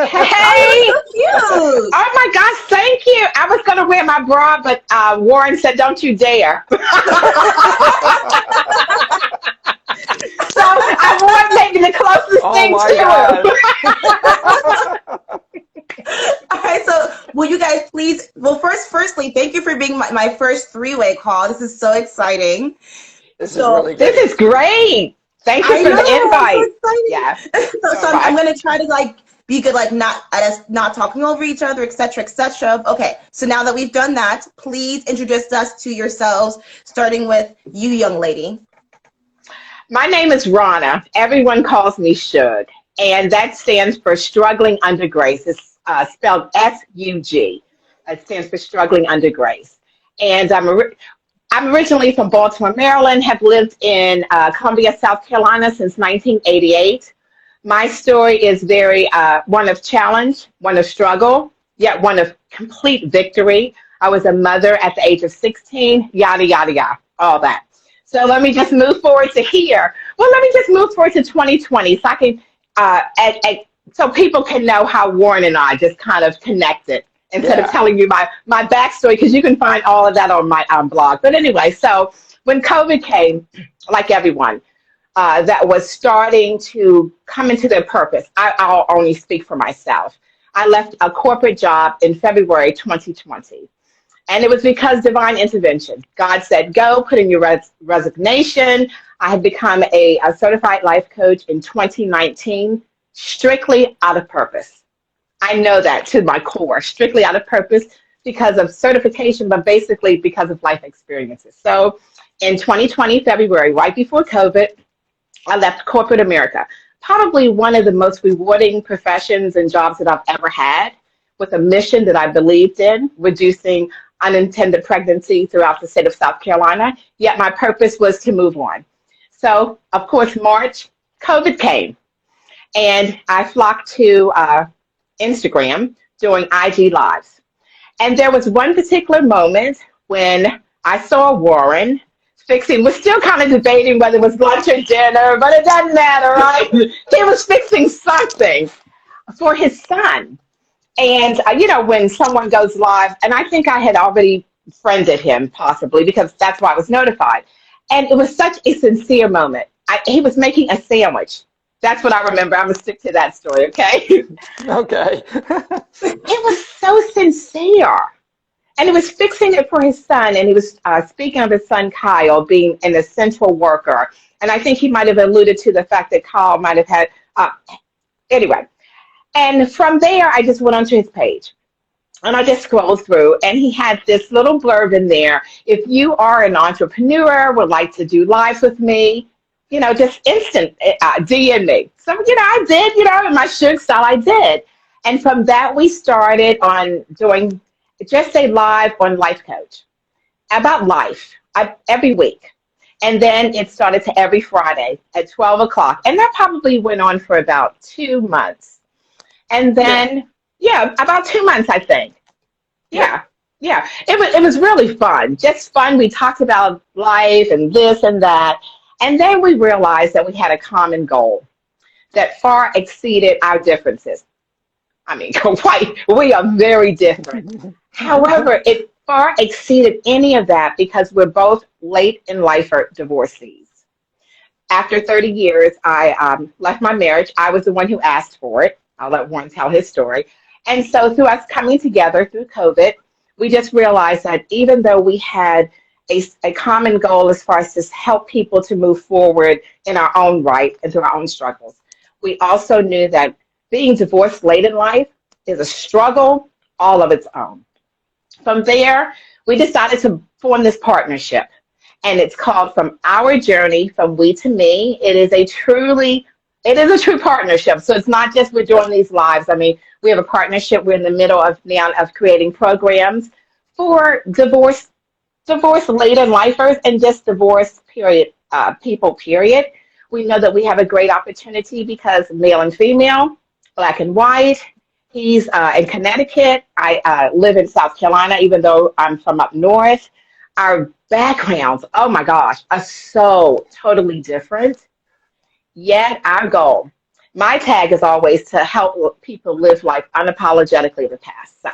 Hey. Oh, so cute. Oh my gosh, thank you. I was going to wear my bra, but Warren said, don't you dare. So I wore maybe the closest Oh thing my to him. gosh. All right, so will you guys please, well, firstly, thank you for being my first three-way call. This is so exciting. This is So really This great. is great. Thank you I for know, the I'm so invite. Yeah. excited. So, All so I'm right. gonna try to like be good, like not talking over each other, etc., etc. Okay, so now that we've done that, please introduce us to yourselves, starting with you, young lady. My name is Rana. Everyone calls me SUG, and that stands for Struggling Under Grace. It's spelled SUG. It stands for Struggling Under Grace. And I'm originally from Baltimore, Maryland, have lived in Columbia, South Carolina since 1988. My story is very one of challenge, one of struggle, yet one of complete victory. I was a mother at the age of 16, yada, yada, yada, all that. So let me just move forward to here. Well, let me just move forward to 2020 so I can, so people can know how Warren and I just kind of connected instead of Yeah. telling you my backstory, because you can find all of that on my blog. But anyway, so when COVID came, like everyone, that was starting to come into their purpose, I'll only speak for myself. I left a corporate job in February 2020. And it was because divine intervention. God said, go, put in your resignation. I had become a certified life coach in 2019, strictly out of purpose. I know that to my core, strictly out of purpose because of certification, but basically because of life experiences. So in 2020, February, right before COVID, I left corporate America. Probably one of the most rewarding professions and jobs that I've ever had, with a mission that I believed in, reducing unintended pregnancy throughout the state of South Carolina. Yet my purpose was to move on. So, of course, March, COVID came, and I flocked to Instagram doing IG Lives. And there was one particular moment when I saw Warren fixing, we're still kind of debating whether it was lunch or dinner, but it doesn't matter, right? He was fixing something for his son. And, when someone goes live, and I think I had already friended him possibly because that's why I was notified. And it was such a sincere moment. He was making a sandwich. That's what I remember. I'm going to stick to that story, okay? Okay. It was so sincere. And he was fixing it for his son, and he was speaking of his son, Kyle, being an essential worker. And I think he might have alluded to the fact that Kyle might have had, anyway. And from there, I just went onto his page. And I just scrolled through, and he had this little blurb in there. If you are an entrepreneur, would like to do lives with me, just instant DM me. So, I did, in my SUG style, I did. And from that, we started on doing just a live on Life Coach about life every week. And then it started to every Friday at 12 o'clock. And that probably went on for about 2 months. And then, about 2 months, I think. Yeah. It was really fun. Just fun. We talked about life and this and that. And then we realized that we had a common goal that far exceeded our differences. I mean, we are very different. However, it far exceeded any of that because we're both late in life divorcees. After 30 years, I left my marriage. I was the one who asked for it. I'll let Warren tell his story. And so through us coming together through COVID, we just realized that even though we had a common goal as far as to help people to move forward in our own right and through our own struggles, we also knew that being divorced late in life is a struggle all of its own. From there, we decided to form this partnership, and it's called From Our Journey, From We to Me. It is a true partnership. So it's not just we're doing these lives. I mean, we have a partnership. We're in the middle of now of creating programs for divorce late in lifers and just divorce people, period. We know that we have a great opportunity because male and female, black and white. He's in Connecticut. I live in South Carolina, even though I'm from up north. Our backgrounds, oh my gosh, are so totally different. Yet our goal My tag is always to help people live life unapologetically the past. So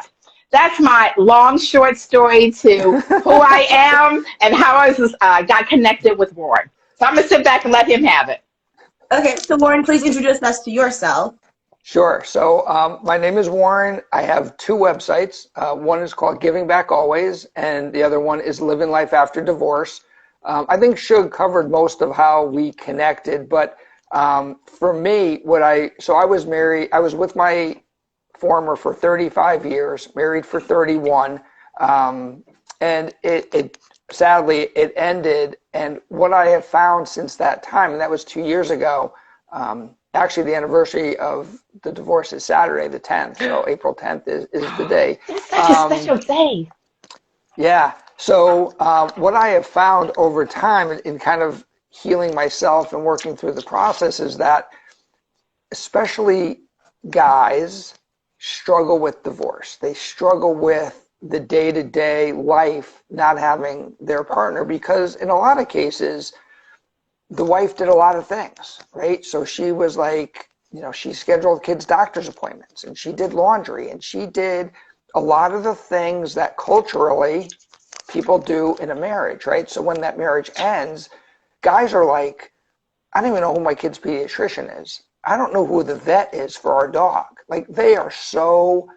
that's my long, short story to who I am and how I was, got connected with Warren. So I'm going to sit back and let him have it. Okay, so Warren, please introduce us to yourself. Sure. So my name is Warren. I have two websites. One is called Giving Back Always, and the other one is Living Life After Divorce. I think Shug covered most of how we connected, but for me, I was married, I was with my former for 35 years, married for 31, and it sadly, it ended. And what I have found since that time, and that was 2 years ago, actually the anniversary of the divorce is Saturday, the 10th. So April 10th is the day. It's such a special day. Yeah. So what I have found over time in kind of healing myself and working through the process is that especially guys struggle with divorce. They struggle with the day-to-day life not having their partner because in a lot of cases, the wife did a lot of things, right? So she was like, she scheduled kids' doctor's appointments and she did laundry and she did a lot of the things that culturally people do in a marriage, right? So when that marriage ends, guys are like, I don't even know who my kid's pediatrician is. I don't know who the vet is for our dog. Like they are so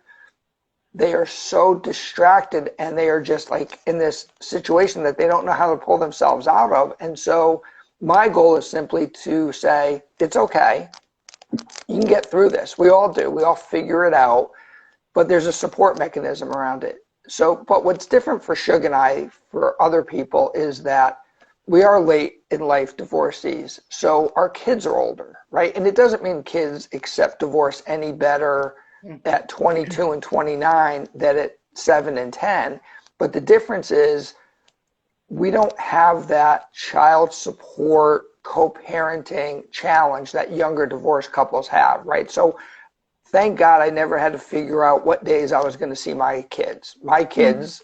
distracted and they are just like in this situation that they don't know how to pull themselves out of. And so my goal is simply to say, it's okay. You can get through this. We all do. We all figure it out, but there's a support mechanism around it. So, but what's different for Shug and I, for other people, is that we are late in life divorcees. So our kids are older, right? And it doesn't mean kids accept divorce any better at 22 and 29 than at 7 and 10. But the difference is we don't have that child support, co-parenting challenge that younger divorced couples have, right? So thank God I never had to figure out what days I was going to see my kids. My kids,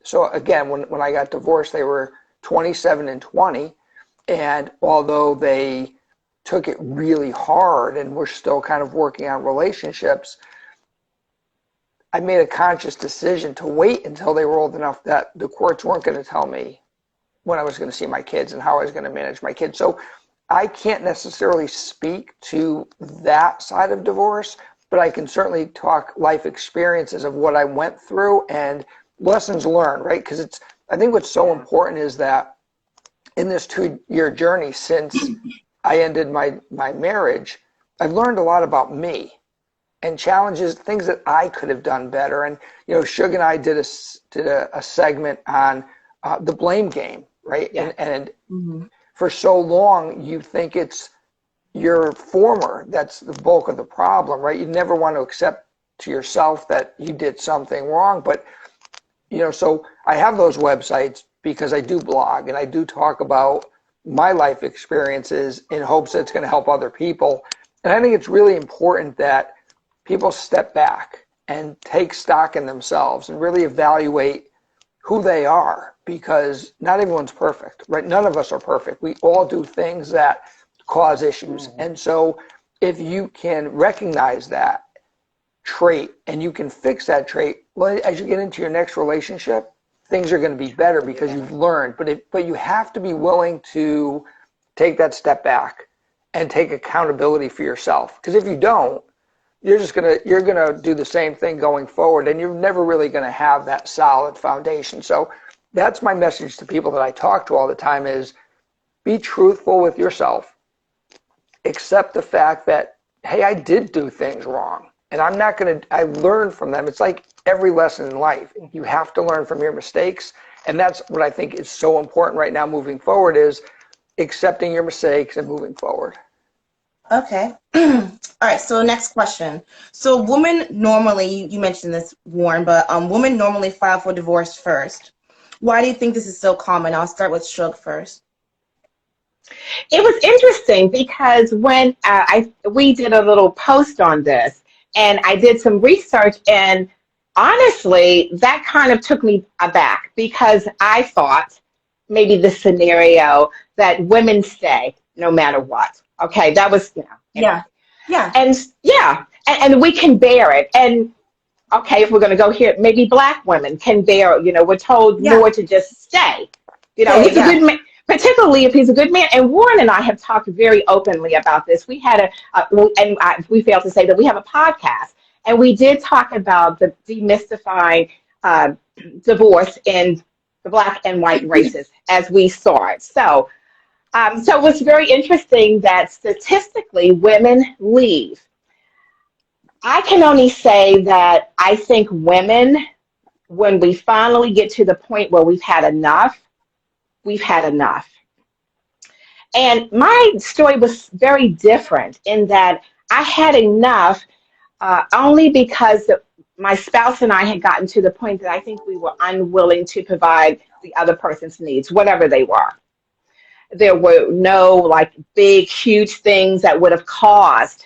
so again, when I got divorced, they were 27 and 20. And although they took it really hard and we're still kind of working on relationships, I made a conscious decision to wait until they were old enough that the courts weren't going to tell me when I was going to see my kids and how I was going to manage my kids. So I can't necessarily speak to that side of divorce, but I can certainly talk life experiences of what I went through and lessons learned, right? Because I think what's so important is that in this 2-year journey since I ended my marriage, I've learned a lot about me and challenges, things that I could have done better. And, Shug and I did a segment on the blame game, right? Yeah. And for so long, you think it's your former that's the bulk of the problem, right? You never want to accept to yourself that you did something wrong. But, so I have those websites because I do blog and I do talk about my life experiences in hopes that it's going to help other people. And I think it's really important that people step back and take stock in themselves and really evaluate who they are, because not everyone's perfect, right? None of us are perfect. We all do things that cause issues. And so if you can recognize that trait and you can fix that trait, well, as you get into your next relationship, things are going to be better because you've learned. But you have to be willing to take that step back and take accountability for yourself. Because if you don't, you're gonna do the same thing going forward, and you're never really gonna have that solid foundation. So that's my message to people that I talk to all the time is be truthful with yourself. Accept the fact that, hey, I did do things wrong, and I learned from them. It's like every lesson in life. You have to learn from your mistakes, and that's what I think is so important right now moving forward is accepting your mistakes and moving forward. Okay. All right. So next question. So women normally, you mentioned this, Warren, but women normally file for divorce first. Why do you think this is so common? I'll start with Shug first. It was interesting because when we did a little post on this and I did some research, and honestly, that kind of took me aback because I thought maybe the scenario that women stay no matter what. Okay, that was, Yeah. Yeah. And yeah, and we can bear it. And okay, if we're going to go here, maybe black women can bear, we're told Yeah. more to just stay. Stay, He's a yeah. good man, particularly if he's a good man. And Warren and I have talked very openly about this. We had we failed to say that we have a podcast, and we did talk about the demystifying uh, divorce in the black and white races as we saw it. So it was very interesting that statistically women leave. I can only say that I think women, when we finally get to the point where we've had enough, we've had enough. And my story was very different in that I had enough only because my spouse and I had gotten to the point that I think we were unwilling to provide the other person's needs, whatever they were. There were no like big, huge things that would have caused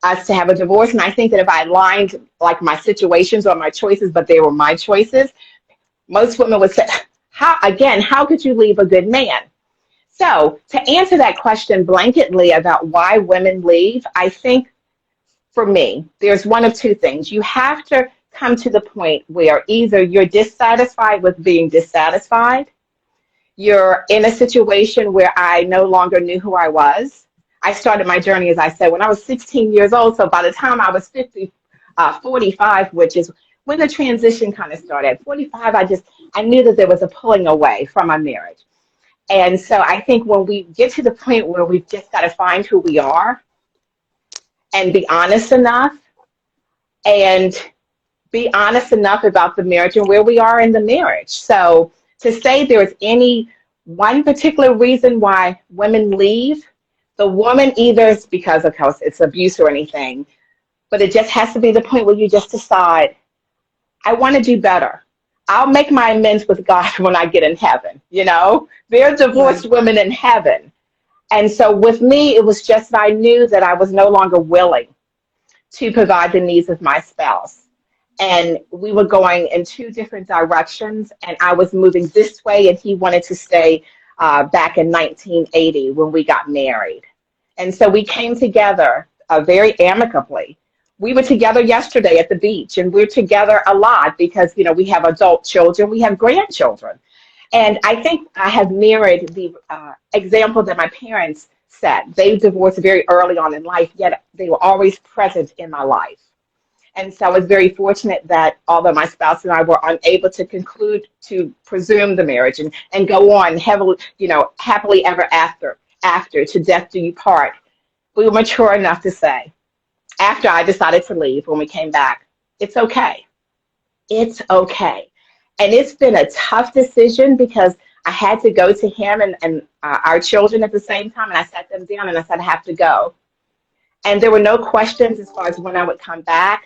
us to have a divorce. And I think that if I aligned like my situations or my choices, but they were my choices, most women would say, how could you leave a good man? So to answer that question blanketly about why women leave, I think for me, there's one of two things. You have to come to the point where either you're dissatisfied with being dissatisfied, you're in a situation where I no longer knew who I was. I started my journey, as I said, when I was 16 years old. So by the time I was 45, which is when the transition kind of started, at 45, I knew that there was a pulling away from my marriage. And so I think when we get to the point where we've just got to find who we are and be honest enough and be honest enough about the marriage and where we are in the marriage. So to say there's any one particular reason why women leave, the woman either it's because of course it's abuse or anything, but it just has to be the point where you just decide, I want to do better. I'll make my amends with God when I get in heaven. There are divorced women in heaven. And so with me, it was just that I knew that I was no longer willing to provide the needs of my spouse. And we were going in two different directions, and I was moving this way, and he wanted to stay back in 1980 when we got married. And so we came together very amicably. We were together yesterday at the beach, and we're together a lot because, we have adult children, we have grandchildren. And I think I have mirrored the example that my parents set. They divorced very early on in life, yet they were always present in my life. And so I was very fortunate that although my spouse and I were unable to conclude to presume the marriage and go on happily ever after to death do you part, we were mature enough to say, after I decided to leave when we came back, it's okay. It's okay. And it's been a tough decision because I had to go to him and our children at the same time, and I sat them down and I said, I have to go. And there were no questions as far as when I would come back.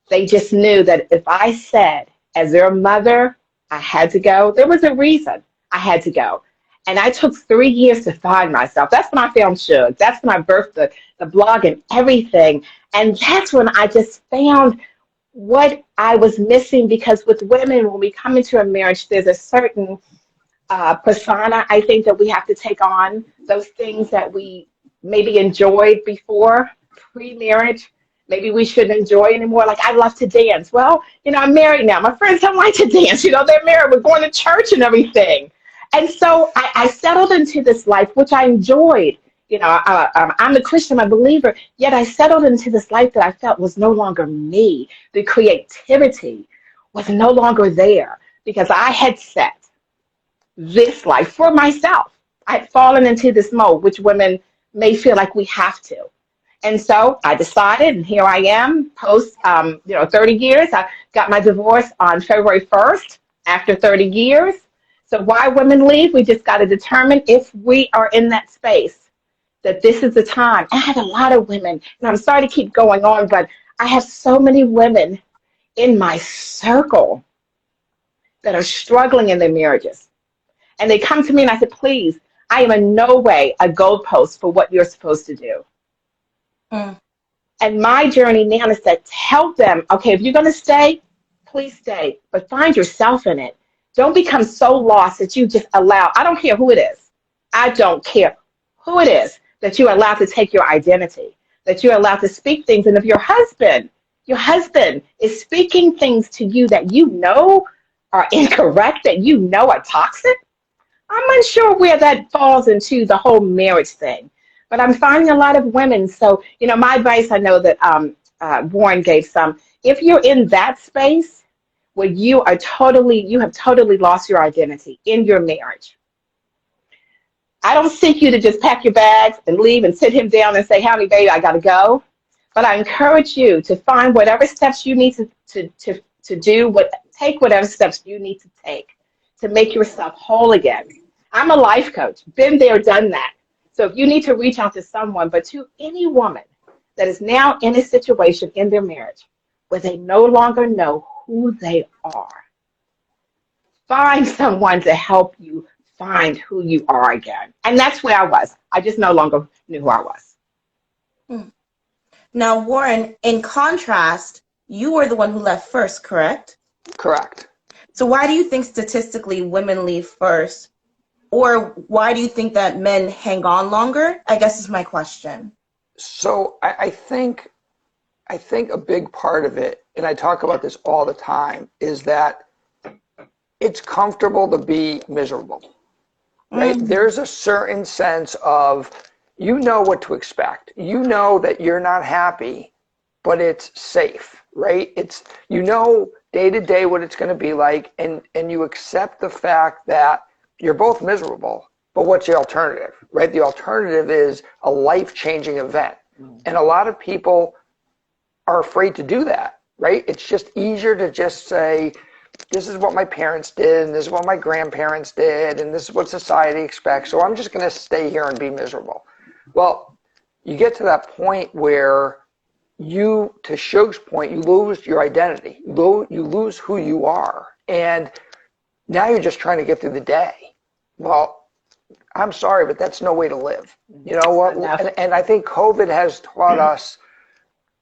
They just knew that if I said, as their mother, I had to go, there was a reason I had to go. And I took 3 years to find myself. That's when I found SUG. That's when I birthed the blog and everything. And that's when I just found what I was missing, because with women, when we come into a marriage, there's a certain persona, I think, that we have to take on, those things that we maybe enjoyed before, pre-marriage. Maybe we shouldn't enjoy anymore. Like, I love to dance. Well, I'm married now. My friends don't like to dance. They're married. We're going to church and everything. And so I settled into this life, which I enjoyed. I'm a Christian, I'm a believer, yet I settled into this life that I felt was no longer me. The creativity was no longer there because I had set this life for myself. I had fallen into this mode, which women may feel like we have to. And so I decided, and here I am, post 30 years. I got my divorce on February 1st after 30 years. So why women leave? We just got to determine if we are in that space, that this is the time. I have a lot of women, and I'm sorry to keep going on, but I have so many women in my circle that are struggling in their marriages. And they come to me and I said, please, I am in no way a goalpost for what you're supposed to do. And my journey now is to help them, okay, if you're going to stay, please stay, but find yourself in it. Don't become so lost that you just allow, I don't care who it is. I don't care who it is that you allow to take your identity, that you're allowed to speak things. And if your husband is speaking things to you that you know are incorrect, that you know are toxic, I'm unsure where that falls into the whole marriage thing. But I'm finding a lot of women. So, my advice, I know that Warren gave some. If you're in that space where you have totally lost your identity in your marriage, I don't seek you to just pack your bags and leave and sit him down and say, honey, baby, I got to go. But I encourage you to find whatever steps you need to do, take whatever steps you need to take to make yourself whole again. I'm a life coach, been there, done that. So if you need to reach out to someone, but to any woman that is now in a situation in their marriage where they no longer know who they are, find someone to help you find who you are again. And that's where I was. I just no longer knew who I was. Now, Warren, in contrast, you were the one who left first, correct? Correct. So why do you think statistically women leave first? Or why do you think that men hang on longer? I guess is my question. So I think a big part of it, and I talk about this all the time, is that it's comfortable to be miserable, right? Mm-hmm. There's a certain sense of, you know what to expect. You know that you're not happy, but it's safe, right? It's, day to day what it's going to be like, and you accept the fact that you're both miserable, but what's the alternative, right? The alternative is a life-changing event. And a lot of people are afraid to do that, right? It's just easier to just say, this is what my parents did, and this is what my grandparents did, and this is what society expects, so I'm just going to stay here and be miserable. Well, you get to that point where to Shug's point, you lose your identity. You lose who you are. And now you're just trying to get through the day. Well, I'm sorry, but that's no way to live. You know what? And I think COVID has taught us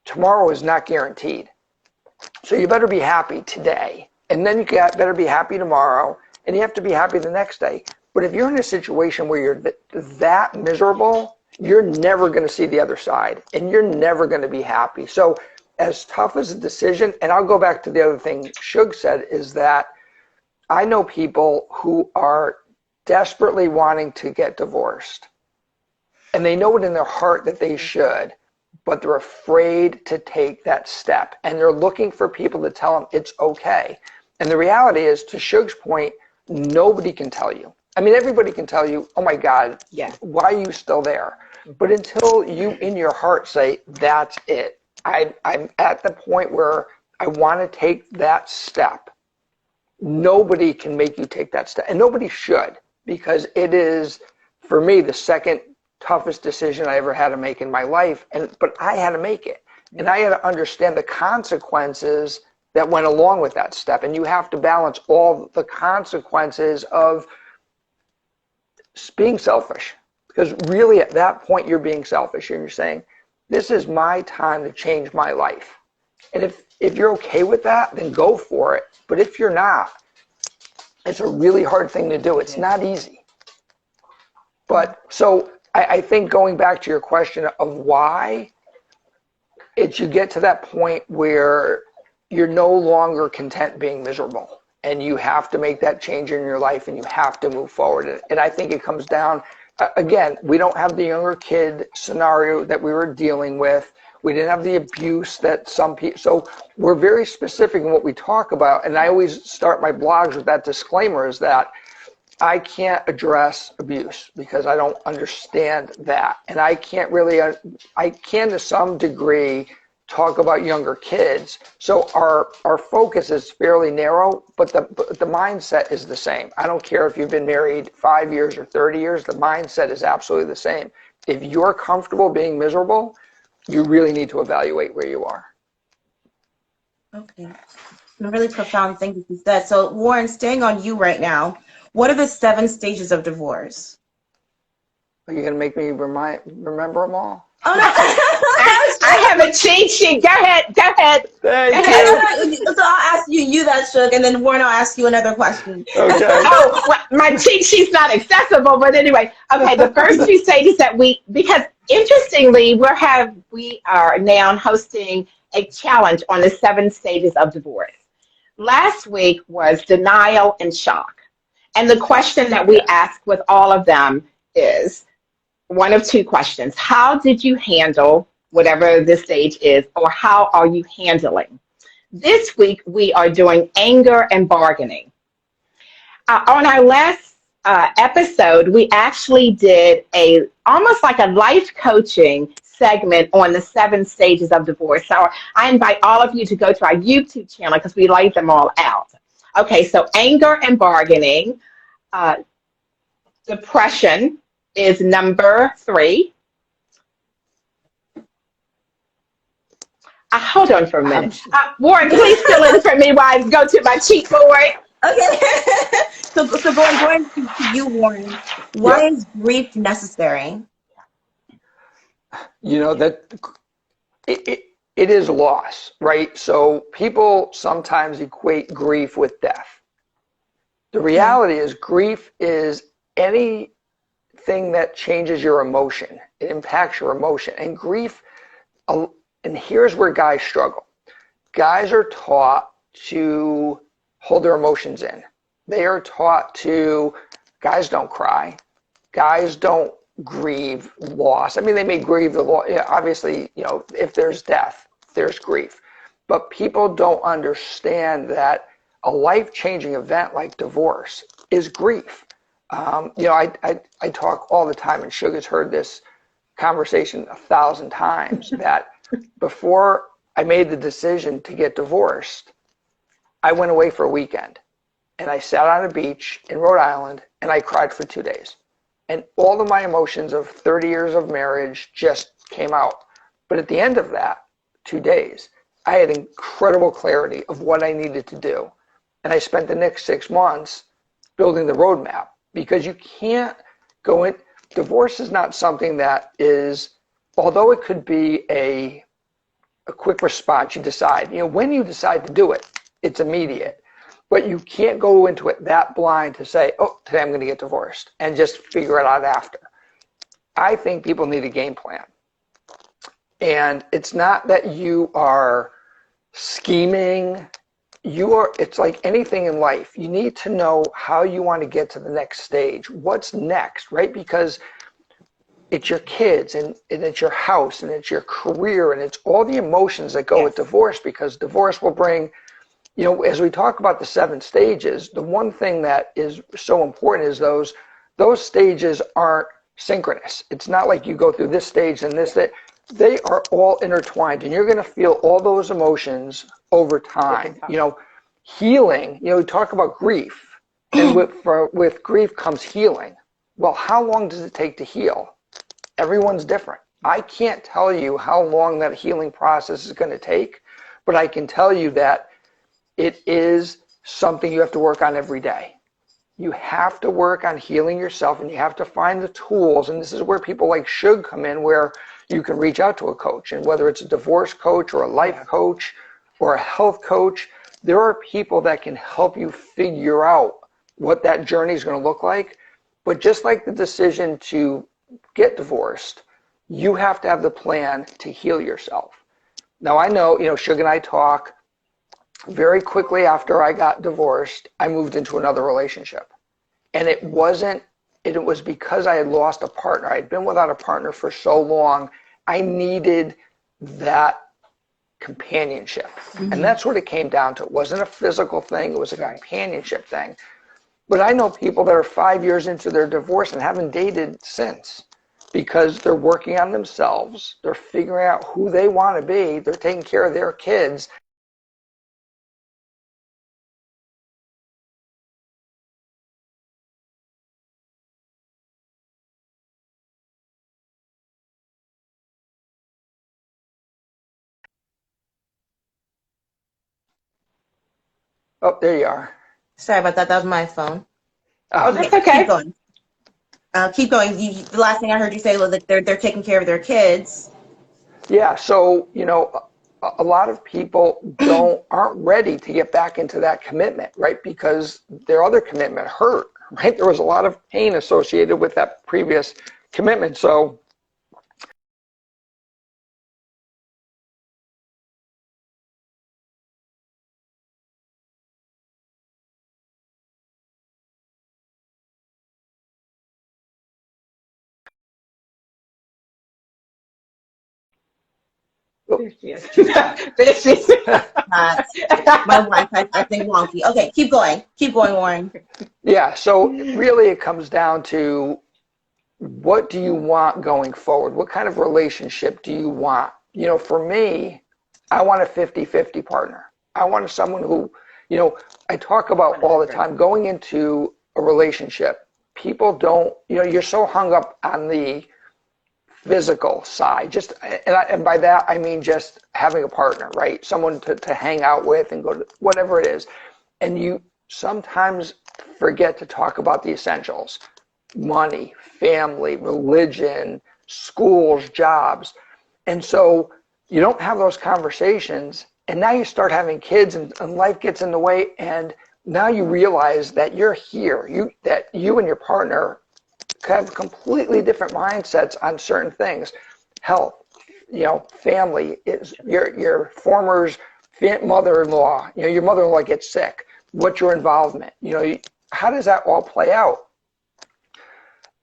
tomorrow is not guaranteed. So you better be happy today. And then you better be happy tomorrow. And you have to be happy the next day. But if you're in a situation where you're that miserable, you're never going to see the other side. And you're never going to be happy. So as tough as a decision, and I'll go back to the other thing Shug said, is that I know people who are desperately wanting to get divorced. And they know it in their heart that they should, but they're afraid to take that step. And they're looking for people to tell them it's okay. And the reality is, to Shug's point, nobody can tell you. I mean, everybody can tell you, oh my God, why are you still there? But until you in your heart say, that's it. I'm at the point where I want to take that step. Nobody can make you take that step. And nobody should, because it is, for me, the second toughest decision I ever had to make in my life. But I had to make it. And I had to understand the consequences that went along with that step. And you have to balance all the consequences of being selfish. Because really at that point you're being selfish and you're saying, this is my time to change my life. And if you're okay with that, then go for it. But if you're not, it's a really hard thing to do. It's not easy. But so I think going back to your question of why, it's you get to that point where you're no longer content being miserable. And you have to make that change in your life and you have to move forward. And I think it comes down, again, we don't have the younger kid scenario that we were dealing with. We didn't have the abuse that some people, so we're very specific in what we talk about. And I always start my blogs with that disclaimer, is that I can't address abuse because I don't understand that. And I can't really, I can to some degree talk about younger kids. So our focus is fairly narrow, but the mindset is the same. I don't care if you've been married 5 years or 30 years, the mindset is absolutely the same. If you're comfortable being miserable, you really need to evaluate where you are. Okay. A really profound thing that you said. So Warren, staying on you right now, what are the 7 stages of divorce? Are you going to make me remember them all? Oh no. I have a cheat sheet. Go ahead. Go ahead. Thank Go ahead. you. So I'll ask you that, Shug, and then Warren, I'll ask you another question. Okay. Oh, well, my cheat sheet's not accessible, but anyway. Okay, the first two stages that because interestingly, we are now hosting a challenge on the 7 stages of divorce. Last week was denial and shock. And the question that we ask with all of them is one of two questions. How did you handle whatever this stage is, or how are you handling? This week, we are doing anger and bargaining. On our last episode, we actually did almost like a life coaching segment on the 7 stages of divorce. So I invite all of you to go to our YouTube channel because we laid them all out. Okay, so anger and bargaining, uh, depression is number 3. Hold on for a minute. Warren, please fill in for me while I go to my cheat board. Okay. so going to you, Warren. Why is grief necessary? You know, that it is loss, right? So people sometimes equate grief with death. The reality is grief is anything that changes your emotion. It impacts your emotion. And grief, and here's where guys struggle. Guys are taught to hold their emotions in. They are taught guys don't cry. Guys don't grieve loss. I mean, they may grieve the loss. Yeah, obviously, if there's death, there's grief. But people don't understand that a life-changing event like divorce is grief. I talk all the time, and Sugar's heard this conversation 1,000 times, that before I made the decision to get divorced, I went away for a weekend, and I sat on a beach in Rhode Island, and I cried for 2 days. And all of my emotions of 30 years of marriage just came out. But at the end of that 2 days, I had incredible clarity of what I needed to do. And I spent the next 6 months building the roadmap, because you can't go in. Divorce is not something that is, although it could be a quick response, you decide. When you decide to do it, it's immediate. But you can't go into it that blind to say, oh, today I'm going to get divorced, and just figure it out after. I think people need a game plan. And it's not that you are scheming. It's like anything in life. You need to know how you want to get to the next stage. What's next, right? Because it's your kids, and it's your house, and it's your career, and it's all the emotions that go with divorce, because divorce will bring, as we talk about the 7 stages, the one thing that is so important is those stages aren't synchronous. It's not like you go through this stage and this. They are all intertwined, and you're going to feel all those emotions over time. Healing, we talk about grief, and with grief comes healing. Well, how long does it take to heal? Everyone's different. I can't tell you how long that healing process is going to take, but I can tell you that it is something you have to work on every day. You have to work on healing yourself, and you have to find the tools. And this is where people like Shug come in, where you can reach out to a coach. And whether it's a divorce coach or a life coach or a health coach, there are people that can help you figure out what that journey is going to look like. But just like the decision to get divorced, you have to have the plan to heal yourself. Now, I know, Shug and I talk. Very quickly after I got divorced, I moved into another relationship. And it was because I had lost a partner. I had been without a partner for so long. I needed that companionship. Mm-hmm. And that's what it came down to. It wasn't a physical thing. It was a companionship thing. But I know people that are 5 years into their divorce and haven't dated since, because they're working on themselves. They're figuring out who they want to be. They're taking care of their kids. Oh, there you are. Sorry about that. That was my phone. Oh, that's okay. Keep going. Keep going. The last thing I heard you say was that they're taking care of their kids. Yeah, so, a lot of people aren't ready to get back into that commitment, right? Because their other commitment hurt, right? There was a lot of pain associated with that previous commitment. So There she is. There she is. My Wi-Fi, I think, wonky. Okay, keep going. Keep going, Warren. yeah, so really it comes down to, what do you want going forward? What kind of relationship do you want? For me, I want a 50-50 partner. I want someone who, I talk about all the time, going into a relationship, people don't, you're so hung up on the physical side. And by that, I mean just having a partner, right? Someone to hang out with and go to whatever it is. And you sometimes forget to talk about the essentials: money, family, religion, schools, jobs. And so you don't have those conversations, and now you start having kids, and life gets in the way, and now you realize that you're here, that you and your partner have completely different mindsets on certain things. Health, family, is your former's mother-in-law, your mother-in-law gets sick. What's your involvement? How does that all play out?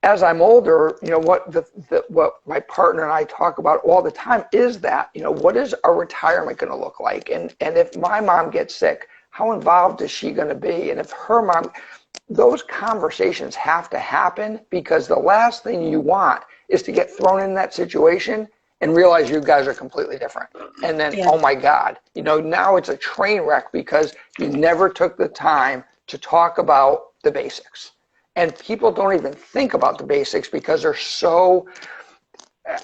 As I'm older, what my partner and I talk about all the time is that, what is our retirement going to look like? And if my mom gets sick, how involved is she going to be? And if her mom, those conversations have to happen, because the last thing you want is to get thrown in that situation and realize you guys are completely different. And then, oh my God, now it's a train wreck because you never took the time to talk about the basics. And people don't even think about the basics because they're so,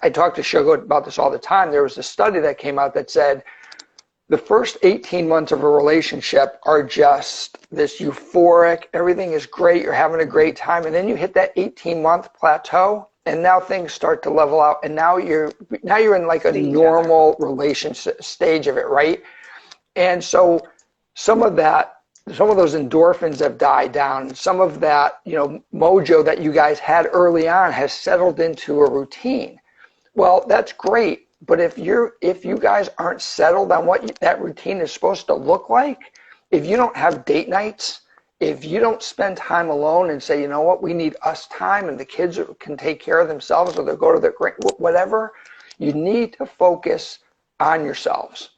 I talk to Sugar about this all the time. There was a study that came out that said the first 18 months of a relationship are just this euphoric, everything is great, you're having a great time. And then you hit that 18-month plateau, and now things start to level out. And now you're in like a normal relationship stage of it, right? And so some of those endorphins have died down. Some of that, mojo that you guys had early on has settled into a routine. Well, that's great, but if you guys aren't settled on what that routine is supposed to look like, if you don't have date nights, if you don't spend time alone and say, you know what, we need us time, and the kids can take care of themselves, or they'll go to their whatever, you need to focus on yourselves.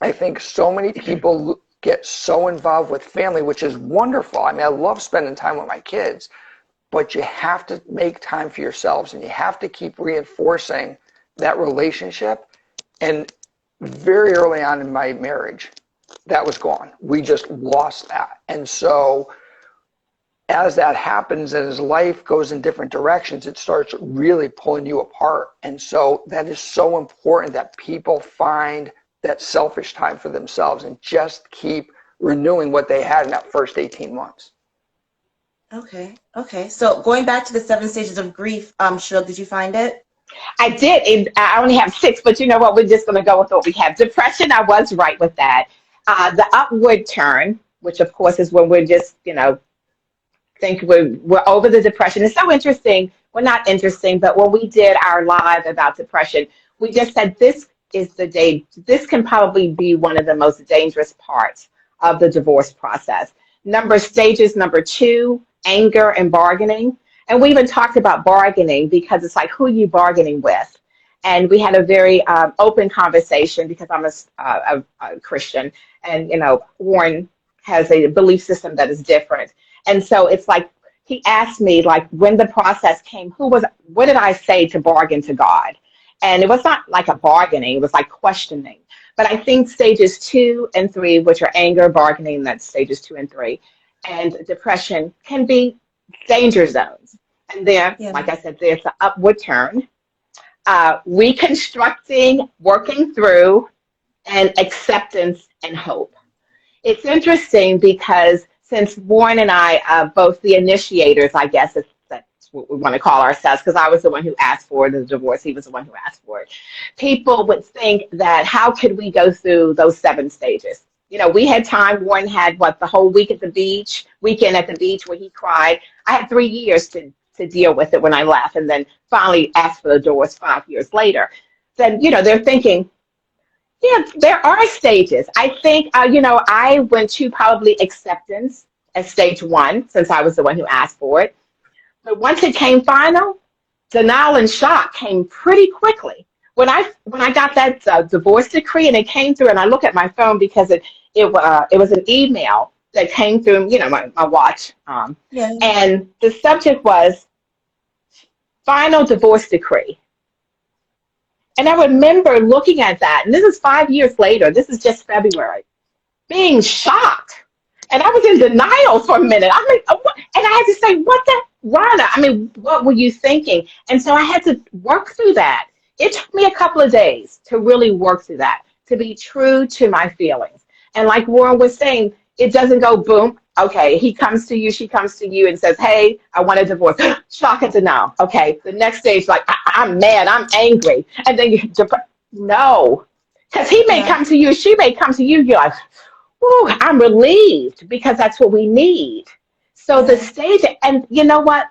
I think so many people get so involved with family, which is wonderful. I mean, I love spending time with my kids, but you have to make time for yourselves, and you have to keep reinforcing that relationship. And very early on in my marriage, that was gone. We just lost that. And so as that happens, and as life goes in different directions, it starts really pulling you apart. And so that is so important that people find that selfish time for themselves and just keep renewing what they had in that first 18 months. Okay. So going back to the 7 stages of grief, Shug, did you find it? I did. I only have 6, but you know what? We're just going to go with what we have. Depression, I was right with that. The upward turn, which of course is when we're just, think we're over the depression. It's so interesting. Well, not interesting, but when we did our live about depression, we just said this can probably be one of the most dangerous parts of the divorce process. Stages number 2, anger and bargaining. And we even talked about bargaining because it's like, who are you bargaining with? And we had a very open conversation because I'm a Christian, and Warren has a belief system that is different. And so it's like he asked me, like, when the process came, what did I say to bargain to God? And it was not like a bargaining, it was like questioning. But I think stages 2 and 3, which are anger, bargaining, that's stages 2 and 3, and depression can be danger zones. And there, like I said, there's an upward turn, reconstructing, working through, and acceptance and hope. It's interesting because since Warren and I are both the initiators, I guess, what we want to call ourselves, because I was the one who asked for the divorce. He was the one who asked for it. People would think that how could we go through those 7 stages? You know, we had time. Warren had the whole weekend at the beach where he cried. I had 3 years to deal with it when I left, and then finally asked for the divorce 5 years later. Then, they're thinking, yeah, there are stages. I think, I went to probably acceptance as stage 1, since I was the one who asked for it. But once it came final, denial and shock came pretty quickly. When I got that divorce decree and it came through, and I look at my phone because it was an email that came through, my watch, Yeah. and the subject was final divorce decree. And I remember looking at that, and this is 5 years later. This is just February, being shocked. And I was in denial for a minute. I mean, and I had to say, what the, Rhonda, I mean, what were you thinking? And so I had to work through that. It took me a couple of days to really work through that, to be true to my feelings. And like Warren was saying, it doesn't go boom. Okay, he comes to you, she comes to you and says, hey, I want a divorce. Shock and denial. Okay, the next stage, like, I'm mad, I'm angry. And then no. Because he may come to you, she may come to you, you're like, ooh, I'm relieved, because that's what we need. So the stage, and you know what?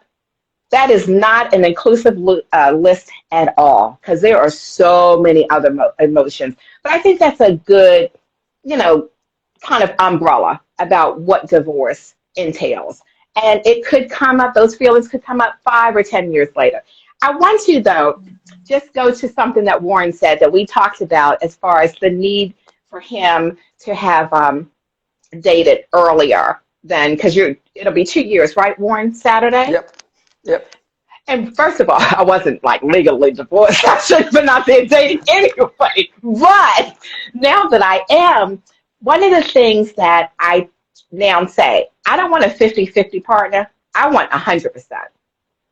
That is not an inclusive list at all, because there are so many other emotions. But I think that's a good, kind of umbrella about what divorce entails. And it could come up, those feelings could come up 5 or 10 years later. I want to, though, just go to something that Warren said that we talked about as far as the need for him to have dated earlier than, because it'll be 2 years, right, Warren, Saturday? Yep. And first of all, I wasn't like legally divorced. I should have been out there dating anyway. But now that I am, one of the things that I now say, I don't want a 50-50 partner. I want 100%.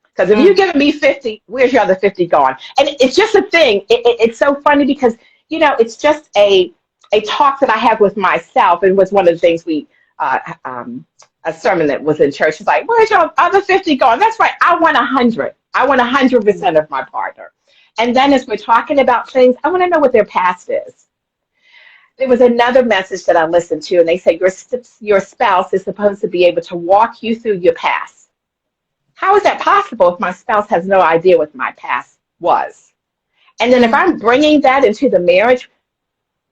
Because if you're giving me 50, where's your other 50 going? And it's just a thing. It's so funny because, it's just a talk that I have with myself. And was one of the things a sermon that was in church. It's like, where's your other 50 going? That's right. I want 100. I want 100% of my partner. And then as we're talking about things, I want to know what their past is. There was another message that I listened to, and they say your spouse is supposed to be able to walk you through your past. How is that possible if my spouse has no idea what my past was? And then if I'm bringing that into the marriage,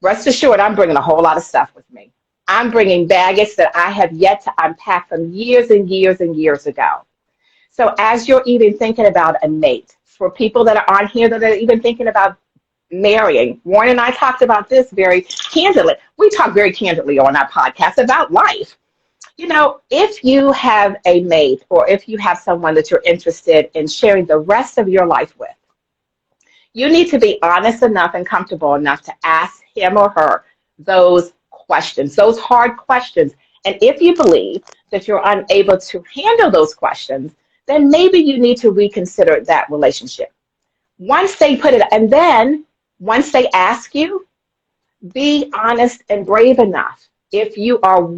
rest assured, I'm bringing a whole lot of stuff with me. I'm bringing baggage that I have yet to unpack from years and years and years ago. So as you're even thinking about a mate, for people that are on here that are even thinking about marrying, Warren and I talked about this very candidly. We talk very candidly on our podcast about life. If you have a mate, or if you have someone that you're interested in sharing the rest of your life with, you need to be honest enough and comfortable enough to ask him or her those questions, those hard questions. And if you believe that you're unable to handle those questions, then maybe you need to reconsider that relationship. Once they put it, and then once they ask you, be honest and brave enough. If you are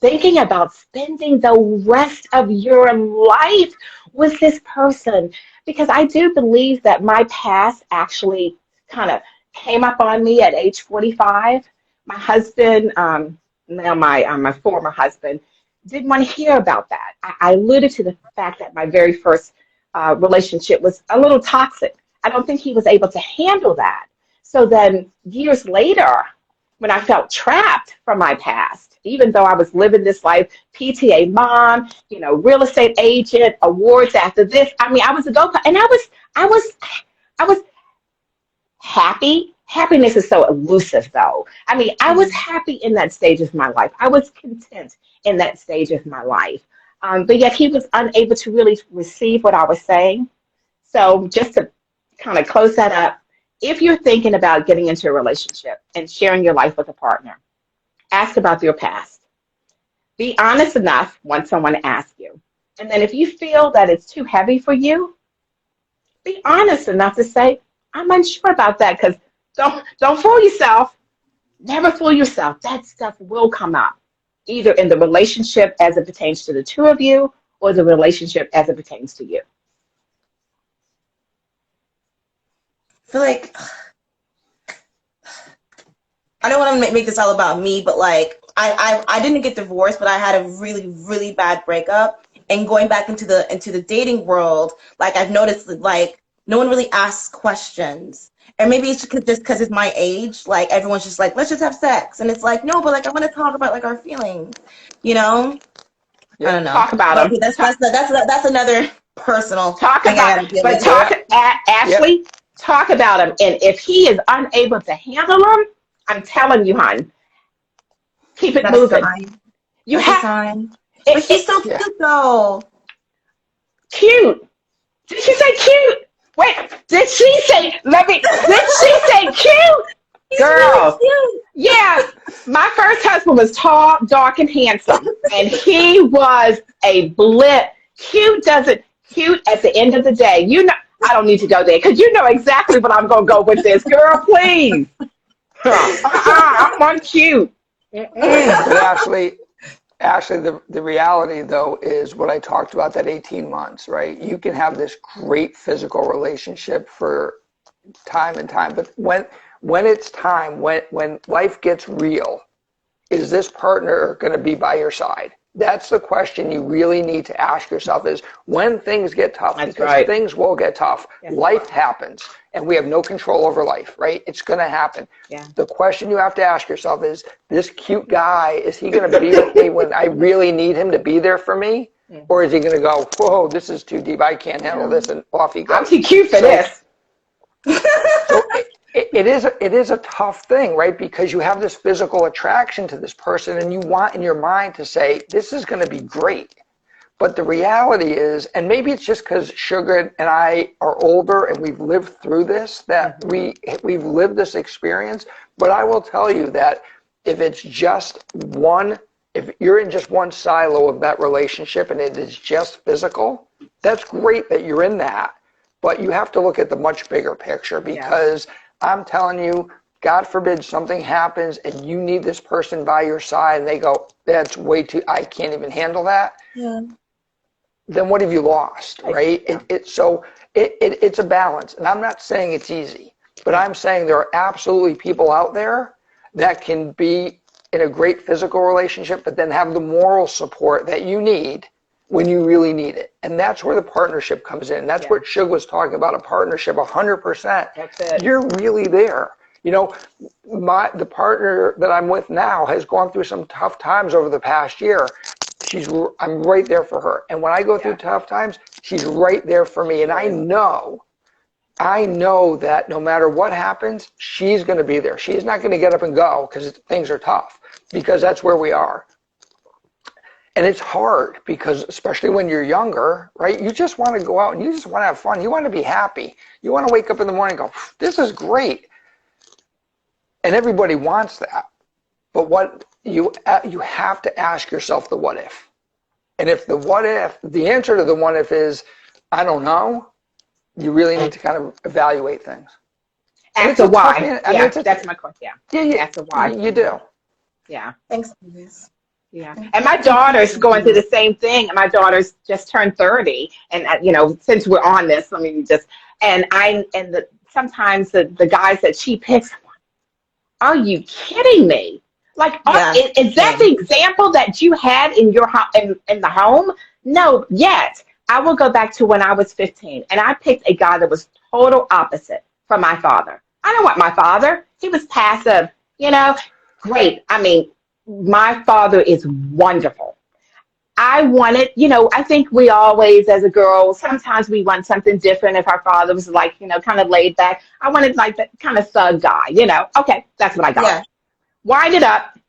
thinking about spending the rest of your life with this person, because I do believe that my past actually kind of came up on me at age 45. My husband, now my former husband, didn't want to hear about that. I alluded to the fact that my very first relationship was a little toxic. I don't think he was able to handle that. So then years later, when I felt trapped from my past, even though I was living this life, PTA mom, real estate agent, awards after this. I mean, I was a go-kart, and I was happy. Happiness is so elusive, though. I mean, I was happy in that stage of my life. I was content in that stage of my life. But yet he was unable to really receive what I was saying. So just to kind of close that up, if you're thinking about getting into a relationship and sharing your life with a partner, ask about your past. Be honest enough when someone asks you. And then if you feel that it's too heavy for you, be honest enough to say, I'm unsure about that, because don't fool yourself. Never fool yourself. That stuff will come up, either in the relationship as it pertains to the two of you, or the relationship as it pertains to you. feel like I don't want to make this all about me, but like I didn't get divorced, but I had a really, really bad breakup. And going back into the dating world, like I've noticed that like no one really asks questions. And maybe it's just because it's my age, like everyone's just like, let's just have sex. And it's like, no, but like I want to talk about like our feelings, you know? Yeah. I don't know. Talk about them. That's another personal Talk thing I about gotta deal but with. talk Ashley, talk about him. And if he is unable to handle them, I'm telling you, hon, keep it That's moving. fine. You That's have fine. But she's so cute though. cute. Did she say cute? Wait, did she say did she say cute? He's Girl. really cute. Yeah. My first husband was tall, dark, and handsome. And he was a blip. Cute at the end of the day. You know, I don't need to go there because you know exactly what I'm gonna go with this. Girl, please. I'm on cute. But Ashley, the reality though is what I talked about, that 18 months, right? You can have this great physical relationship for time and time, but when it's time, when life gets real, is this partner going to be by your side? That's the question you really need to ask yourself, is when things get tough, That's because right. things will get tough. Yes. Life happens, and we have no control over life, right? It's going to happen. Yeah. The question you have to ask yourself is, this cute guy, is he going to be with me when I really need him to be there for me? Mm-hmm. Or is he going to go, whoa, this is too deep, I can't handle this, and off he goes? I'm too cute for this. So it is a tough thing, right? Because you have this physical attraction to this person and you want in your mind to say, this is going to be great. But the reality is, and maybe it's just because Sugar and I are older and we've lived through this, that we've lived this experience. But I will tell you that if you're in just one silo of that relationship and it is just physical, that's great that you're in that. But you have to look at the much bigger picture, because I'm telling you, God forbid something happens and you need this person by your side and they go, that's way too, I can't even handle that. Yeah. Then what have you lost, right? Yeah. It's a balance. And I'm not saying it's easy, but I'm saying there are absolutely people out there that can be in a great physical relationship, but then have the moral support that you need when you really need it. And that's where the partnership comes in. That's what Shug was talking about, a partnership, 100%. That's it. You're really there. You know, the partner that I'm with now has gone through some tough times over the past year. I'm right there for her. And when I go through tough times, she's right there for me. And I know that no matter what happens, she's going to be there. She's not going to get up and go because things are tough, because that's where we are. And it's hard because, especially when you're younger, right? You just want to go out and you just want to have fun. You want to be happy. You want to wake up in the morning and go, this is great. And everybody wants that. But what you have to ask yourself the what if. And if the answer to the what if is, I don't know, you really need to kind of evaluate things. Ask the why. That's my question. Yeah. Ask the why. You do. Yeah. Thanks, Liz. Yeah. And my daughter's going through the same thing. My daughter's just turned 30. And, since we're on this, sometimes the guys that she picks, are you kidding me? Like, is that the example that you had in your in the home? No, yet. I will go back to when I was 15, and I picked a guy that was total opposite from my father. I don't want my father. He was passive, great. I mean, my father is wonderful. I wanted, I think we always, as a girl, sometimes we want something different. If our father was like, kind of laid back, I wanted like that kind of thug guy, Okay, that's what I got. Yeah. Wind it up.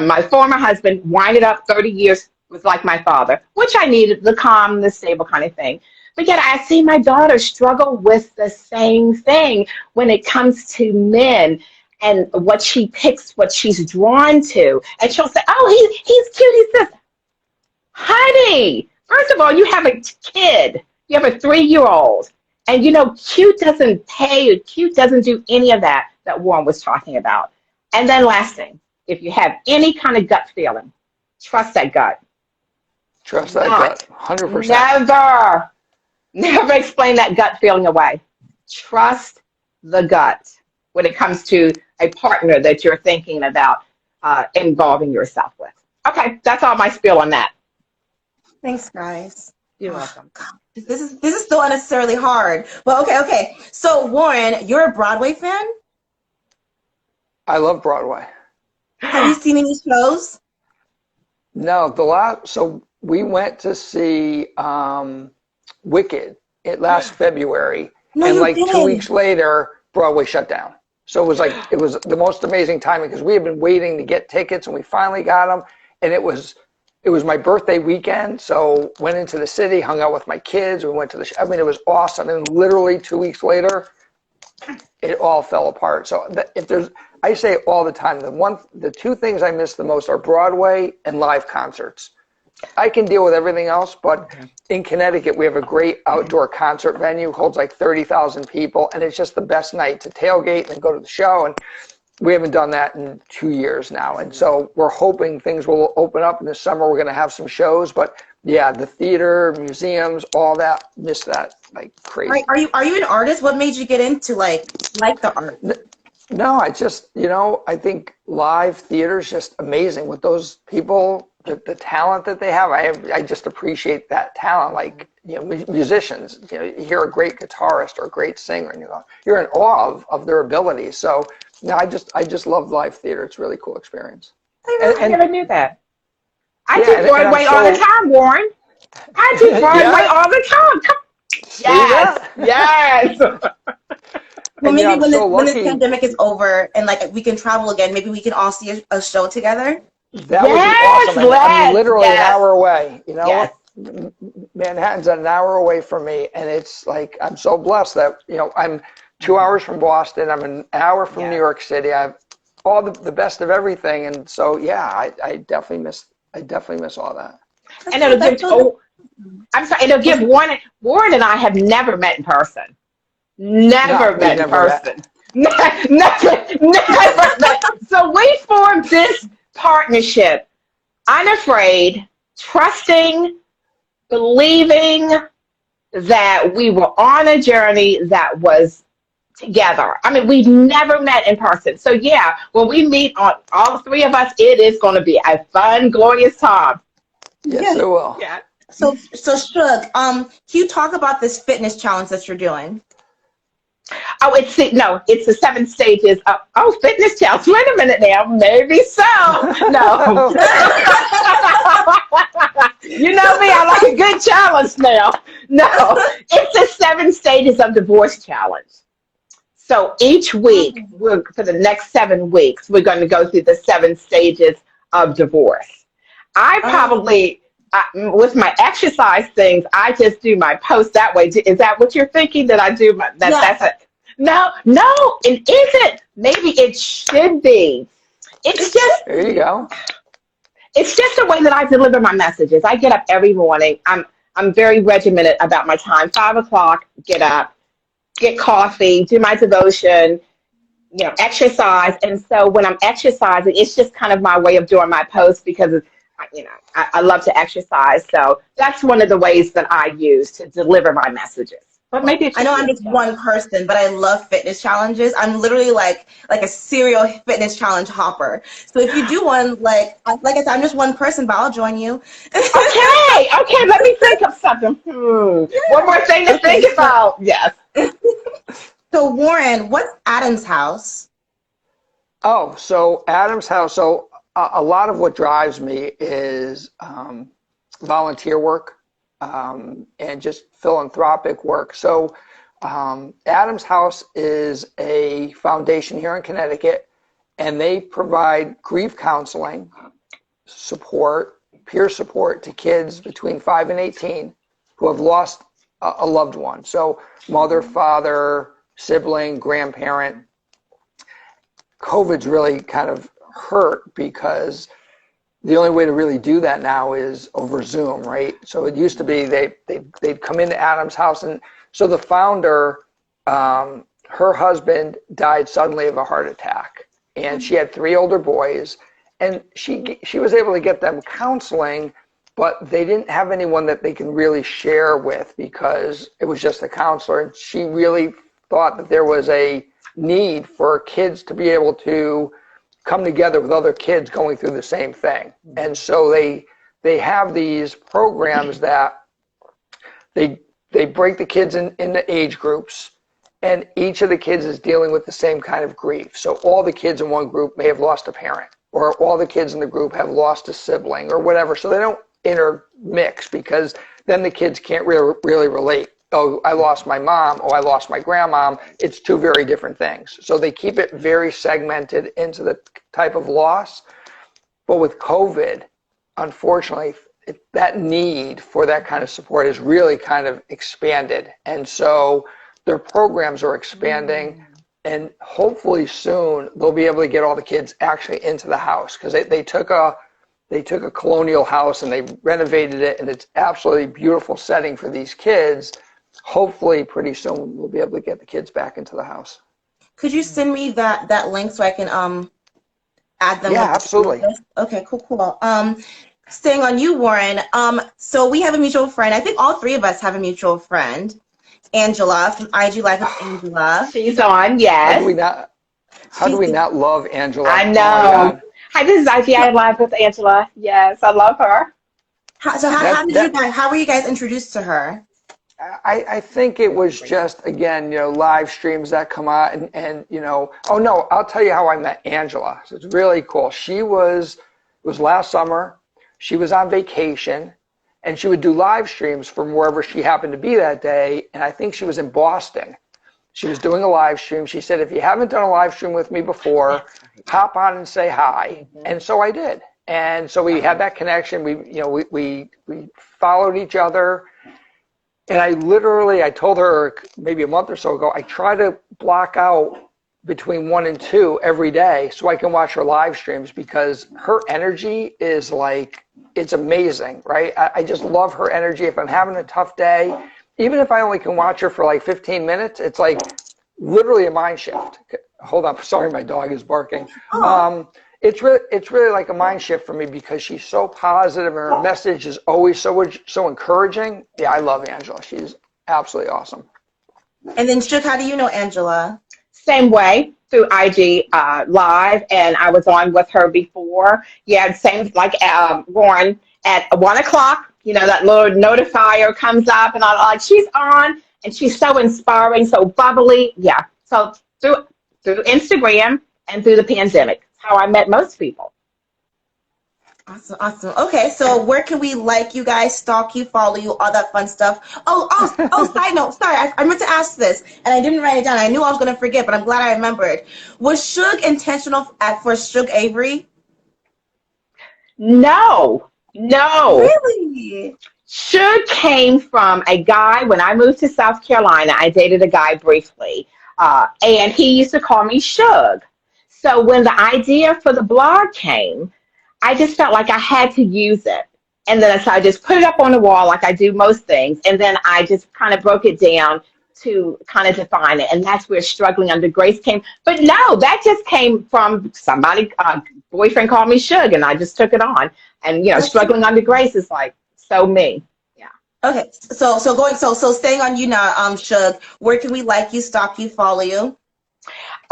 My former husband winded up 30 years was like my father, which I needed, the calm, the stable kind of thing. But yet I see my daughter struggle with the same thing when it comes to men and what she picks, what she's drawn to. And she'll say, oh, he's cute, he's this. Honey, first of all, you have a kid. You have a 3-year-old. And, cute doesn't pay. Cute doesn't do any of that Warren was talking about. And then last thing, if you have any kind of gut feeling, trust that gut. Trust that gut, 100%. Never explain that gut feeling away. Trust the gut when it comes to a partner that you're thinking about involving yourself with. Okay, that's all my spiel on that. Thanks, guys. You're Oh, welcome. God. This is so unnecessarily hard. But okay. So Warren, you're a Broadway fan? I love Broadway. Have you seen any shows? No, so we went to see Wicked last February, No, and you like 2 weeks didn't. later, Broadway shut down. So it was the most amazing timing because we had been waiting to get tickets, and we finally got them. And it was my birthday weekend, so went into the city, hung out with my kids. We went to I mean, it was awesome. And literally 2 weeks later, it all fell apart. So I say it all the time, the two things I miss the most are Broadway and live concerts. I can deal with everything else, but in Connecticut, we have a great outdoor concert venue, holds like 30,000 people, and it's just the best night to tailgate and go to the show. And we haven't done that in 2 years now. And so we're hoping things will open up in the summer. We're going to have some shows, but yeah, the theater, museums, all that, miss that like crazy. Are you an artist? What made you get into like the art? No, I think live theater is just amazing with those people, the talent that they have. I just appreciate that talent. Like, musicians, you hear a great guitarist or a great singer and you're in awe of their abilities. So no, I just love live theater. It's a really cool experience. I never knew that. I Yeah, do Broadway all the time, Warren. I do Broadway all the time. Yes, yes. Well, maybe when this lucky. pandemic is over and like we can travel again, maybe we can all see a show together. That would be awesome. I'm literally an hour away. Yes. Manhattan's an hour away from me, and it's like I'm so blessed that I'm 2 hours from Boston. I'm an hour from New York City. I have all the best of everything, and so yeah, I definitely miss all that. And it'll give. I'm sorry. It'll give Warren and I have never met in person. Never met in person. Never met. So we formed this partnership, unafraid, trusting, believing that we were on a journey that was together. I mean, we've never met in person. So yeah, when we meet on all three of us, it is going to be a fun, glorious time. Yes, it will. Yeah. So Shug, can you talk about this fitness challenge that you're doing? Oh, it's the 7 stages of fitness challenge. Wait a minute now, maybe so. No. You know me, I like a good challenge now. No, it's the 7 stages of divorce challenge. So each week, for the next 7 weeks, we're going to go through the 7 stages of divorce. With my exercise things, I just do my post that way. Is that what you're thinking that I do? That's it. No, it isn't. Maybe it should be. It's just. There you go. It's just the way that I deliver my messages. I get up every morning. I'm very regimented about my time. 5 o'clock, get up, get coffee, do my devotion, exercise. And so when I'm exercising, it's just kind of my way of doing my post because I love to exercise. So that's one of the ways that I use to deliver my messages. But maybe I know I'm just one person, but I love fitness challenges. I'm literally like a serial fitness challenge hopper. So if you do one, like I said, I'm just one person, but I'll join you. Okay, let me think of something. One more thing to think about. Yes. So Warren, what's Adam's house? Oh, so Adam's house. So a lot of what drives me is volunteer work. And just philanthropic work. So Adam's House is a foundation here in Connecticut, and they provide grief counseling, support, peer support to kids between 5 and 18 who have lost a loved one. So mother, father, sibling, grandparent. COVID's really kind of hurt because the only way to really do that now is over Zoom, right? So it used to be they'd come into Adam's house, and so the founder, her husband died suddenly of a heart attack, and she had 3 older boys, and she was able to get them counseling, but they didn't have anyone that they can really share with because it was just a counselor, and she really thought that there was a need for kids to be able to come together with other kids going through the same thing. And so they have these programs that they break the kids into age groups, and each of the kids is dealing with the same kind of grief. So all the kids in one group may have lost a parent, or all the kids in the group have lost a sibling or whatever. So they don't intermix, because then the kids can't really relate. Oh, I lost my mom. Oh, I lost my grandmom. It's two very different things. So they keep it very segmented into the type of loss. But with COVID, unfortunately, that need for that kind of support is really kind of expanded. And so their programs are expanding, and hopefully soon they'll be able to get all the kids actually into the house, because they took a colonial house and they renovated it, and it's absolutely beautiful setting for these kids. Hopefully pretty soon we'll be able to get the kids back into the house. Could you send me that link so I can add them? Yeah, absolutely. Okay, cool. Staying on you, Warren. So we have a mutual friend. I think all three of us have a mutual friend, Angela from IG Live with Angela. She's on, yes. How do we not love Angela? I know. Hi, this is IG Live with Angela. Yes, I love her. How were you guys introduced to her? I think it was just, again, live streams that come out, and oh no, I'll tell you how I met Angela. So it's really cool. It was last summer. She was on vacation, and she would do live streams from wherever she happened to be that day, and I think she was in Boston. She was doing a live stream. She said, if you haven't done a live stream with me before, hop on and say hi. And so I did. And so we had that connection. We followed each other. And I told her maybe a month or so ago, I try to block out between 1 and 2 every day so I can watch her live streams, because her energy is like, it's amazing, right? I just love her energy. If I'm having a tough day, even if I only can watch her for like 15 minutes, it's like literally a mind shift. Hold on, sorry, my dog is barking. It's really like a mind shift for me, because she's so positive and her message is always so encouraging. Yeah, I love Angela. She's absolutely awesome. And then, Shug, how do you know Angela? Same way, through IG Live, and I was on with her before. Yeah, same like Warren, at 1 o'clock, that little notifier comes up, and I'm like, she's on, and she's so inspiring, so bubbly. Yeah, so through Instagram and through the pandemic. How I met most people. Awesome. Okay, so where can we like you guys, stalk you, follow you, all that fun stuff? Oh, side note, sorry, I meant to ask this, and I didn't write it down. I knew I was going to forget, but I'm glad I remembered. Was Shug intentional for Shug Avery? No. Really? Shug came from a guy. When I moved to South Carolina, I dated a guy briefly, and he used to call me Shug. So when the idea for the blog came, I just felt like I had to use it. And then so I just put it up on the wall like I do most things. And then I just kind of broke it down to kind of define it. And that's where Struggling Under Grace came. But no, that just came from somebody, boyfriend called me Shug, and I just took it on. And, Struggling Under Grace is like so me. Yeah. Okay. So staying on you now, Shug, where can we like you, stalk you, follow you?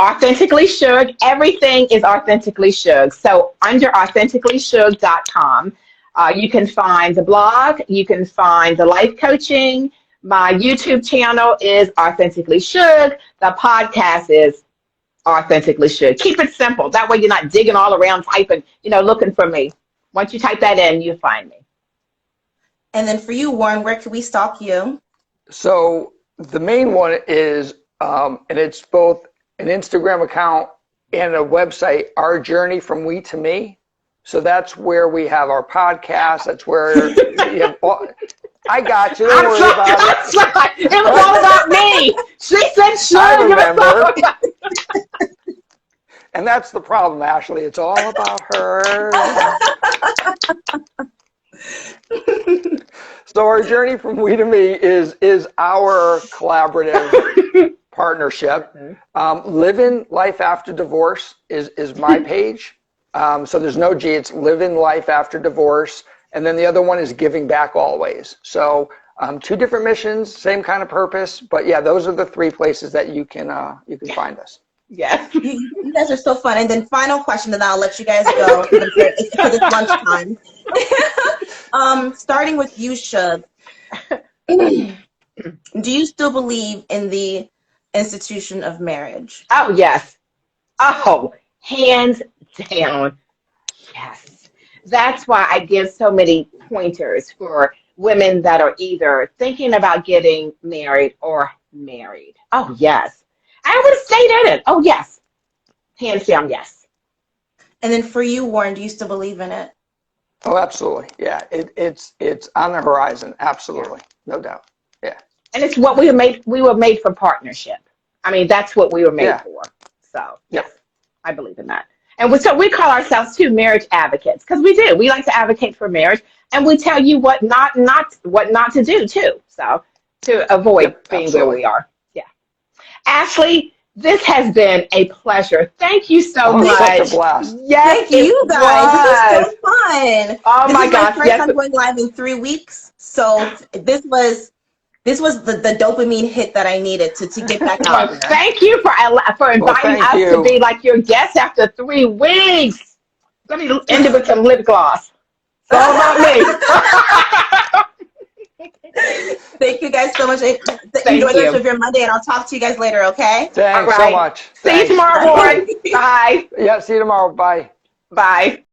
Authentically Shug. Everything is Authentically Shug. So under authenticallyshug.com, you can find the blog. You can find the life coaching. My YouTube channel is Authentically Shug. The podcast is Authentically Shug. Keep it simple. That way you're not digging all around typing, looking for me. Once you type that in, you find me. And then for you, Warren, where can we stalk you? So the main one is, and it's both an Instagram account and a website, Our Journey from We to Me. So that's where we have our podcast. That's where you have I got you. Don't worry about it. It was all about me. She said Shug. I remember. And that's the problem, Ashley. It's all about her. So Our Journey from We to Me is our collaborative partnership. Living Life After Divorce is my page. So there's no G, it's Living Life After Divorce. And then the other one is Giving Back Always. So 2 different missions, same kind of purpose. But yeah, those are the 3 places that you can find us. Yes. You guys are so fun. And then final question, and I'll let you guys go because it's lunchtime. Starting with you, Shug. Do you still believe in the institution of marriage? Oh, yes. Oh, hands down. Yes. That's why I give so many pointers for women that are either thinking about getting married or married. Oh, yes. I would stay in it. Oh, yes. Hands down, yes. And then for you, Warren, do you still believe in it? Oh, absolutely. Yeah, it's on the horizon. Absolutely, no doubt. Yeah. And it's what we were made for partnership. I mean, that's what we were made Yeah. for. So, Yep. yes, I believe in that. And so we call ourselves too marriage advocates because we do. We like to advocate for marriage, and we tell you what not to do too. So to avoid being absolutely. where we are. Yeah. Ashley, this has been a pleasure. Thank you so much. Such a blast. Yes, Thank you guys. This was so fun. Oh this my is gosh! My first time going live in 3 weeks, so this was the dopamine hit that I needed to get back out there. Thank you for inviting us to be like your guest after 3 weeks. Let me end it with some lip gloss. It's all about me. Thank you guys so much. Enjoy the rest of your Monday, and I'll talk to you guys later, okay? Thanks so much. See you tomorrow, Warren. Bye. Yeah, see you tomorrow. Bye. Bye.